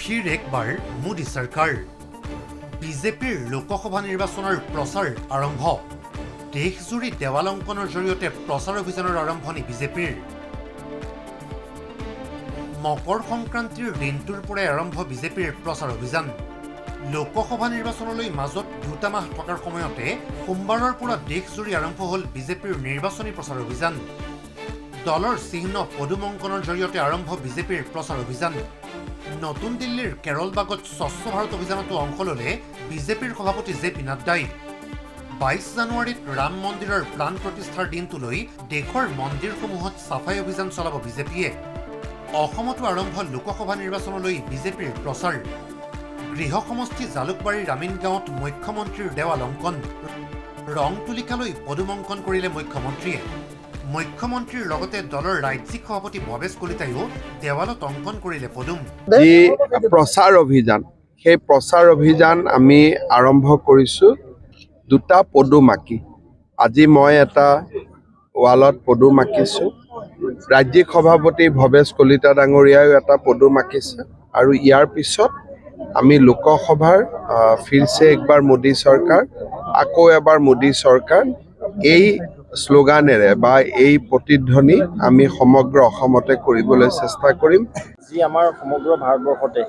फिर एक बार मोदी सरकार বিজেপিৰ লোকসভা নিৰ্বাচনৰ প্ৰচাৰ আৰম্ভ দেশজুৰি দেৱালংকনৰ জৰিয়তে প্ৰচাৰ অভিযানৰ আৰম্ভণি বিজেপিৰ মকৰ সংক্ৰান্তিৰ দিনটোৰ পৰাই আৰম্ভ বিজেপিৰ প্ৰচাৰ অভিযান লোকসভা নিৰ্বাচনলৈ মাজত দুটা মাহ থকাৰ সময়তে সোমবাৰৰ পৰা দেশজুৰি আৰম্ভ হ'ল বিজেপিৰ নিৰ্বাচনী প্ৰচাৰ অভিযান দলৰ চিহ্ন পদুমংকনৰ জৰিয়তে আৰম্ভ বিজেপিৰ প্ৰচাৰ অভিযান নতুন দিল্লীৰ কেৰলবাগত স্বচ্ছ ভাৰত অভিযানতো অংশ ল'লে বিজেপিৰ সভাপতি জে পি নাড্ডাই ২২ জানুৱাৰীত ৰাম মন্দিৰৰ প্ৰাণ প্ৰতিষ্ঠাৰ দিনটোলৈ দেশৰ মন্দিৰসমূহত চাফাই অভিযান চলাব বিজেপিয়ে অসমতো আৰম্ভ লোকসভা নিৰ্বাচনলৈ বিজেপিৰ প্ৰচাৰ গৃহ সমষ্টি জালুকবাৰীৰ ৰামিন গাঁৱত মুখ্যমন্ত্ৰীৰ দেৱাল অংকন ৰং তুলিকালৈ পদুমংকন কৰিলে মুখ্যমন্ত্ৰীয়ে মুখ্যমন্ত্ৰীৰ লগতে দলৰ ৰাজ্যিক সভাপতি ভৱেশ কলিতাইও দেৱালত অংকন কৰিলে পদুম যি প্ৰচাৰ অভিযান সেই প্ৰচাৰ অভিযান আমি আৰম্ভ কৰিছো দুটা পদুম আঁকি আজি মই এটা ৱালত পদুম আঁকিছো ৰাজ্যিক সভাপতি ভৱেশ কলিতা ডাঙৰীয়াও এটা পদুম আঁকিছে আৰু ইয়াৰ পিছত আমি লোকসভাৰ ফিৰছে একবাৰ মোদী চৰকাৰ আকৌ এবাৰ মোদী চৰকাৰ এই শ্লোগানেৰে বা এই প্ৰতিধ্বনি আমি সমগ্ৰ অসমতে কৰিবলৈ চেষ্টা কৰিম যি আমাৰ সমগ্ৰ ভাৰতবৰ্ষতে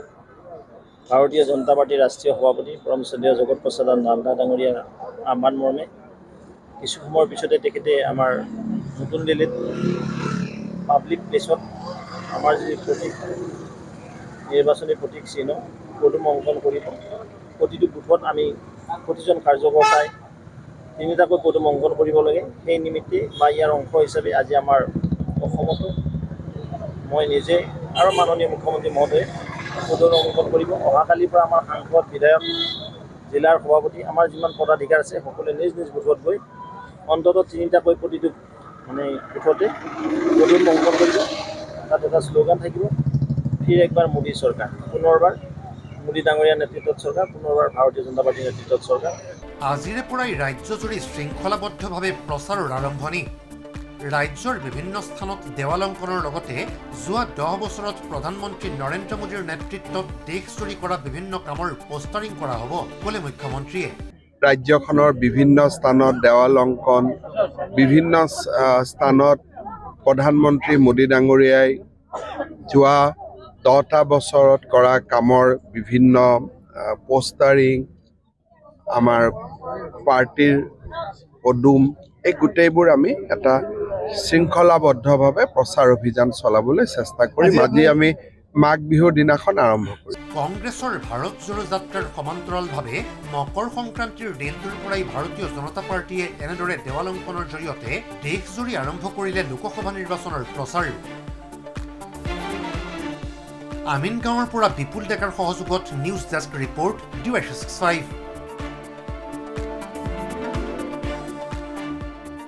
ভাৰতীয় জনতা পাৰ্টিৰ ৰাষ্ট্ৰীয় সভাপতি পৰম শ্ৰদ্ধেয় জগত প্ৰসাদ নাড্ডা ডাঙৰীয়াৰ আহ্বান মৰ্মে কিছু সময়ৰ পিছতে তেখেতে আমাৰ নতুন দিল্লীত পাব্লিক প্লেচত আমাৰ যি প্ৰতীক নিৰ্বাচনী প্ৰতীক চিহ্ন পদুম অংকন কৰিব প্ৰতিটো বুথত আমি প্ৰতিজন কাৰ্যকৰ্তাই তিনিটাকৈ পদুম অংকন কৰিব লাগে সেই নিমিত্তে বা ইয়াৰ অংশ হিচাপে আজি আমাৰ অসমতো মই নিজে আৰু মাননীয় মুখ্যমন্ত্ৰী মহোদয়ে পদুম অংকন কৰিব অহাকালিৰ পৰা আমাৰ সাংসদ বিধায়ক জিলাৰ সভাপতি আমাৰ যিমান পদাধিকাৰ আছে সকলোৱে নিজ নিজ বুথত গৈ অন্ততঃ তিনিটাকৈ প্ৰতিটো বুথতে পদুম অংকন কৰিব তাত এটা শ্লোগান থাকিব ফিৰ একবাৰ মোদী চৰকাৰ পুনৰবাৰ মোদী ডাঙৰীয়াৰ নেতৃত্বত চৰকাৰ পুনৰবাৰ ভাৰতীয় জনতা পাৰ্টিৰ নেতৃত্বত চৰকাৰ আজিৰে পৰাই ৰাজ্যজুৰি শৃংখলাবদ্ধভাৱে প্ৰচাৰৰ আৰম্ভণি ৰাজ্যৰ বিভিন্ন স্থানত দেৱালংকনৰ লগতে যোৱা 10 বছৰত প্ৰধানমন্ত্ৰী নৰেন্দ্ৰ মোদীৰ নেতৃত্বত দেশজুৰি কৰা বিভিন্ন কামৰ পোষ্টাৰিং কৰা হ'ব ক'লে মুখ্যমন্ত্ৰীয়ে ৰাজ্যখনৰ বিভিন্ন স্থানত দেৱাল অংকন বিভিন্ন স্থানত প্ৰধানমন্ত্ৰী মোদী ডাঙৰীয়াই যোৱা 10টা বছৰত কৰা কামৰ বিভিন্ন পোষ্টাৰিং আমাৰ পাৰ্টিৰ পদুম এই গোটেইবোৰ আমি এটা শৃংখলাবদ্ধভাৱে প্ৰচাৰ অভিযান চলাবলৈ চেষ্টা কৰিম আজি আমি মাঘ বিহুৰ দিনাখন আৰম্ভ কৰিম কংগ্ৰেছৰ ভাৰত জোড়ো যাত্ৰাৰ সমান্তৰালভাৱে মকৰ সংক্ৰান্তিৰ দিনটোৰ পৰাই ভাৰতীয় জনতা পাৰ্টিয়ে এনেদৰে দেৱালংকনৰ জৰিয়তে দেশজুৰি আৰম্ভ কৰিলে লোকসভা নিৰ্বাচনৰ প্ৰচাৰ আমিন গাঁৱৰ পৰা বিপুল ডেকাৰ সহযোগত নিউজ ডেস্ক ৰিপৰ্ট DY365